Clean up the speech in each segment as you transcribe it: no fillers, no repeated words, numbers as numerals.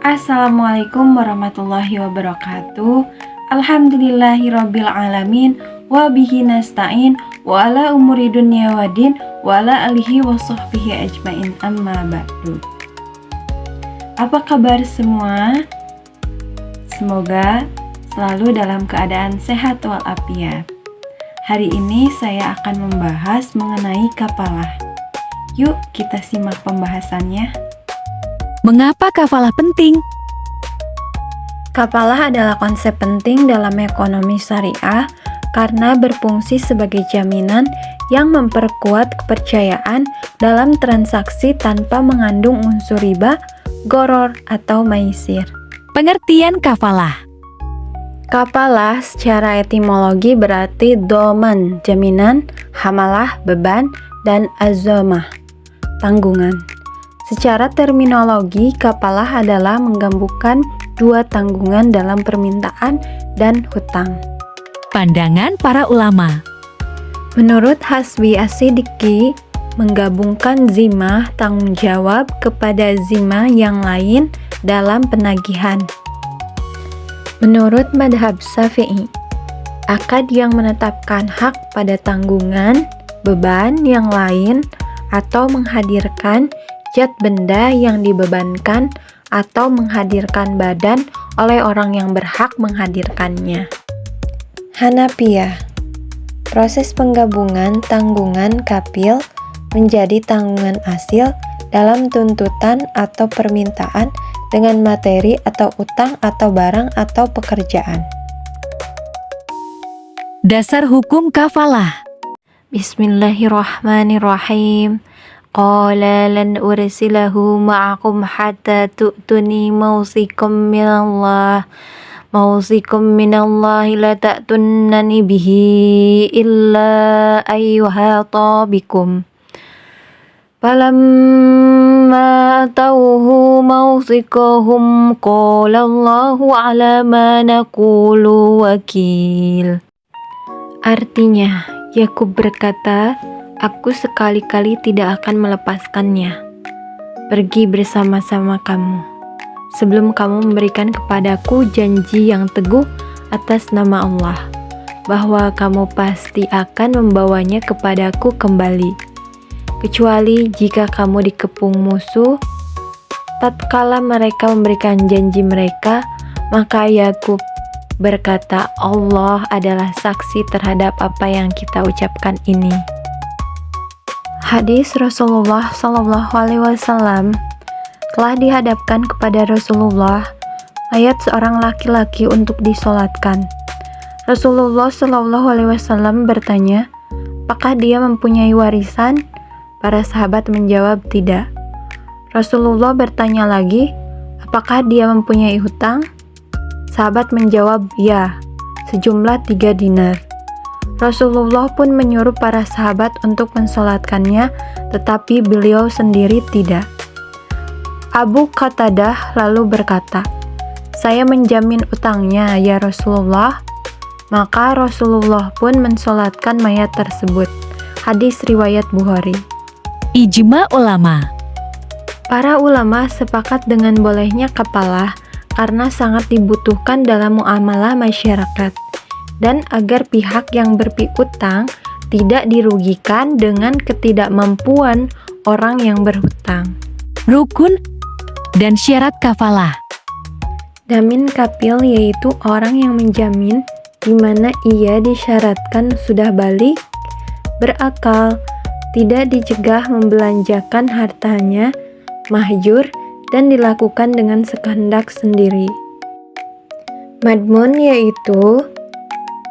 Assalamualaikum warahmatullahi wabarakatuh. Alhamdulillahirabbil alamin wa bihi nasta'in wa ala umuri dunya waddin wa ala alihi wa sahbihi ajmain amma ba'du. Apa kabar semua? Semoga selalu dalam keadaan sehat walafiat. Hari ini saya akan membahas mengenai kafalah. Yuk kita simak pembahasannya. Mengapa kafalah penting? Kafalah adalah konsep penting dalam ekonomi syariah karena berfungsi sebagai jaminan yang memperkuat kepercayaan dalam transaksi tanpa mengandung unsur riba, gharar, atau maisir. Pengertian kafalah. Kafalah secara etimologi berarti doman, jaminan, hamalah, beban, dan azamah, tanggungan. Secara terminologi, kafalah adalah menggabungkan dua tanggungan dalam permintaan dan hutang. Pandangan para ulama. Menurut Hasbi As-Siddiqi, menggabungkan zimah tanggung jawab kepada zimah yang lain dalam penagihan. Menurut madhab Syafi'i, akad yang menetapkan hak pada tanggungan, beban yang lain, atau menghadirkan zat benda yang dibebankan atau menghadirkan badan oleh orang yang berhak menghadirkannya. Hanafiyah, proses penggabungan tanggungan kafil menjadi tanggungan asil dalam tuntutan atau permintaan dengan materi atau utang atau barang atau pekerjaan. Dasar hukum kafalah. Bismillahirrahmanirrahim. Qala lan ursilahu ma'akum hatta tu'tuni mawsikum minallahi la ta'tunnani bihi illa ayyuhata bikum. Falamma atawhu mawsikahum qala Allahu ala ma naqulu wakil. Artinya, Yakub berkata, aku sekali-kali tidak akan melepaskannya. Pergi bersama-sama kamu, sebelum kamu memberikan kepadaku janji yang teguh atas nama Allah, bahwa kamu pasti akan membawanya kepadaku kembali, kecuali jika kamu dikepung musuh. Tatkala mereka memberikan janji mereka, maka Yakub berkata, Allah adalah saksi terhadap apa yang kita ucapkan ini. Hadis Rasulullah SAW telah dihadapkan kepada Rasulullah mayat seorang laki-laki untuk disolatkan. Rasulullah SAW bertanya, apakah dia mempunyai warisan? Para sahabat menjawab tidak. Rasulullah bertanya lagi, apakah dia mempunyai hutang? Sahabat menjawab ya, sejumlah 3 dinar. Rasulullah pun menyuruh para sahabat untuk mensolatkannya, tetapi beliau sendiri tidak. Abu Qatadah lalu berkata, saya menjamin utangnya ya Rasulullah. Maka Rasulullah pun mensolatkan mayat tersebut. Hadis riwayat Bukhari. Ijma ulama. Para ulama sepakat dengan bolehnya kafalah karena sangat dibutuhkan dalam muamalah masyarakat, dan agar pihak yang berpiutang tidak dirugikan dengan ketidakmampuan orang yang berhutang. Rukun dan syarat kafalah. Damin kafil yaitu orang yang menjamin di mana ia disyaratkan sudah balik, berakal, tidak dicegah membelanjakan hartanya, mahjur, dan dilakukan dengan sekehendak sendiri. Madmun yaitu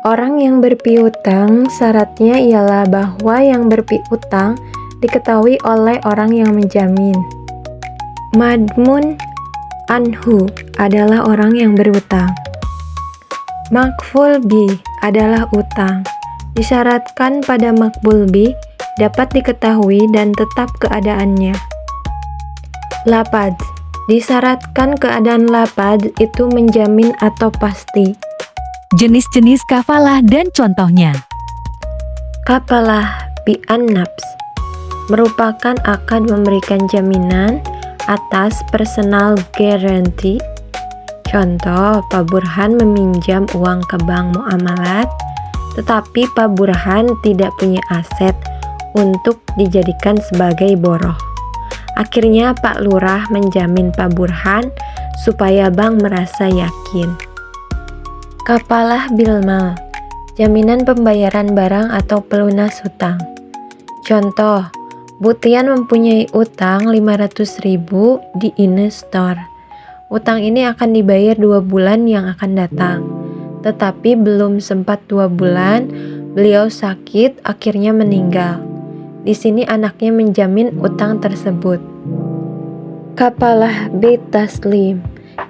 orang yang berpiutang, syaratnya ialah bahwa yang berpiutang diketahui oleh orang yang menjamin. Madmun anhu adalah orang yang berutang. Makful bi adalah utang. Disyaratkan pada makbul bi dapat diketahui dan tetap keadaannya. Lapad, disyaratkan keadaan lapad itu menjamin atau pasti. Jenis-jenis kafalah dan contohnya. Kafalah bi an-nafs merupakan akad memberikan jaminan atas personal guarantee. Contoh, Pak Burhan meminjam uang ke bank muamalat, tetapi Pak Burhan tidak punya aset untuk dijadikan sebagai boroh. Akhirnya Pak Lurah menjamin Pak Burhan supaya bank merasa yakin. Kafalah bilmal, jaminan pembayaran barang atau pelunas hutang. Contoh, Butian mempunyai utang 500.000 di Ine Store. Utang ini akan dibayar 2 bulan yang akan datang. Tetapi belum sempat 2 bulan, beliau sakit akhirnya meninggal. Di sini anaknya menjamin utang tersebut. Kafalah bait taslim,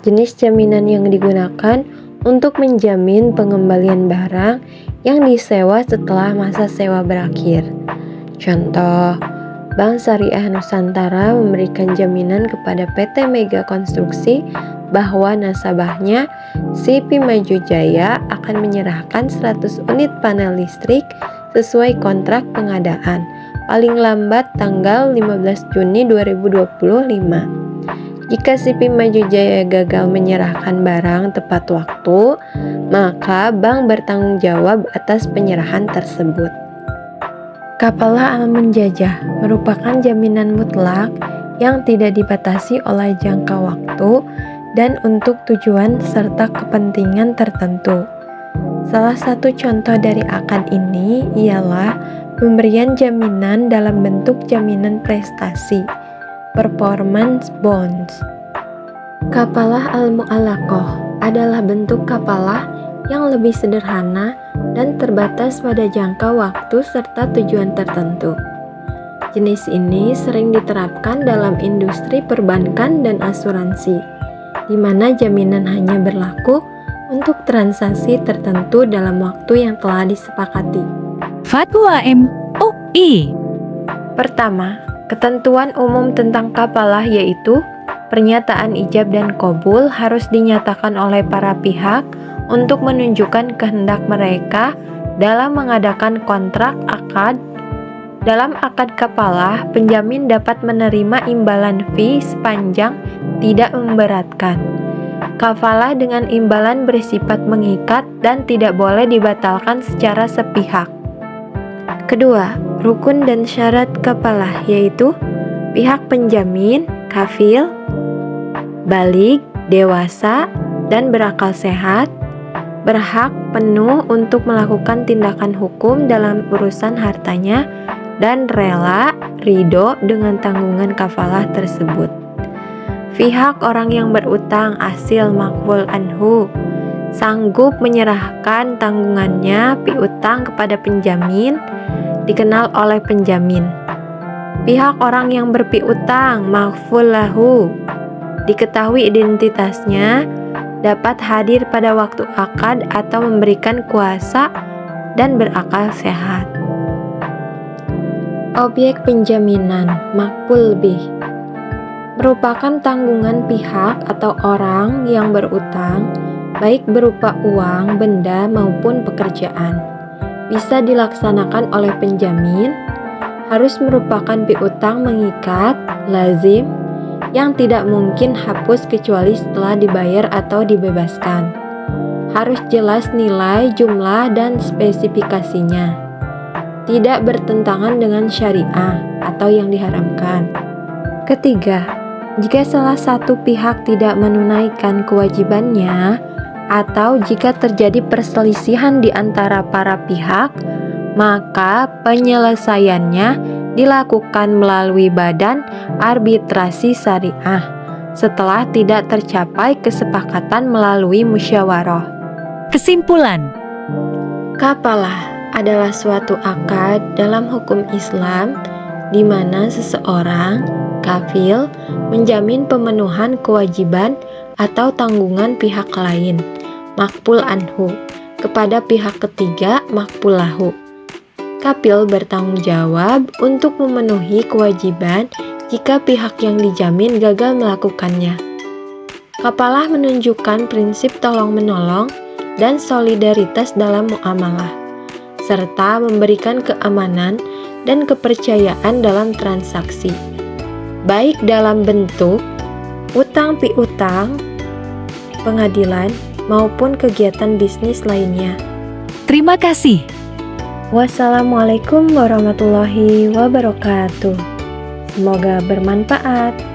jenis jaminan yang digunakan untuk menjamin pengembalian barang yang disewa setelah masa sewa berakhir. Contoh, Bank Syariah Nusantara memberikan jaminan kepada PT Mega Konstruksi bahwa nasabahnya CP Maju Jaya akan menyerahkan 100 unit panel listrik sesuai kontrak pengadaan paling lambat tanggal 15 Juni 2025. Jika CP Maju Jaya gagal menyerahkan barang tepat waktu, maka bank bertanggung jawab atas penyerahan tersebut. Kafalah al-munjajah merupakan jaminan mutlak yang tidak dibatasi oleh jangka waktu dan untuk tujuan serta kepentingan tertentu. Salah satu contoh dari akad ini ialah pemberian jaminan dalam bentuk jaminan prestasi, performance bonds. Kafalah al-mu'allaqah adalah bentuk kafalah yang lebih sederhana dan terbatas pada jangka waktu serta tujuan tertentu. Jenis ini sering diterapkan dalam industri perbankan dan asuransi, di mana jaminan hanya berlaku untuk transaksi tertentu dalam waktu yang telah disepakati. Fatwa MUI. Pertama, ketentuan umum tentang kafalah yaitu pernyataan ijab dan qabul harus dinyatakan oleh para pihak untuk menunjukkan kehendak mereka dalam mengadakan kontrak akad. Dalam akad kafalah, penjamin dapat menerima imbalan fee sepanjang tidak memberatkan. Kafalah dengan imbalan bersifat mengikat dan tidak boleh dibatalkan secara sepihak. Kedua, rukun dan syarat kafalah yaitu pihak penjamin, kafil, baligh, dewasa, dan berakal sehat, berhak penuh untuk melakukan tindakan hukum dalam urusan hartanya dan rela, ridho dengan tanggungan kafalah tersebut. Pihak orang yang berutang asil makbul anhu sanggup menyerahkan tanggungannya piutang kepada penjamin dikenal oleh penjamin. Pihak orang yang berpiutang makful lahu diketahui identitasnya dapat hadir pada waktu akad atau memberikan kuasa dan berakal sehat. Objek penjaminan makbul bih merupakan tanggungan pihak atau orang yang berutang, baik berupa uang, benda, maupun pekerjaan. Bisa dilaksanakan oleh penjamin, harus merupakan piutang mengikat, lazim, yang tidak mungkin hapus kecuali setelah dibayar atau dibebaskan. Harus jelas nilai, jumlah, dan spesifikasinya. Tidak bertentangan dengan syariah atau yang diharamkan. Ketiga, jika salah satu pihak tidak menunaikan kewajibannya atau jika terjadi perselisihan di antara para pihak, maka penyelesaiannya dilakukan melalui badan arbitrasi syariah setelah tidak tercapai kesepakatan melalui musyawarah. Kesimpulan. Kafalah adalah suatu akad dalam hukum Islam di mana seseorang, kafil, menjamin pemenuhan kewajiban atau tanggungan pihak lain, makbul anhu, kepada pihak ketiga, makbul lahu. Kafil bertanggung jawab untuk memenuhi kewajiban jika pihak yang dijamin gagal melakukannya. Kafalah menunjukkan prinsip tolong-menolong dan solidaritas dalam muamalah, serta memberikan keamanan dan kepercayaan dalam transaksi. baik dalam bentuk utang piutang, pengadilan, maupun kegiatan bisnis lainnya. Terima kasih. Wassalamualaikum warahmatullahi wabarakatuh. Semoga bermanfaat.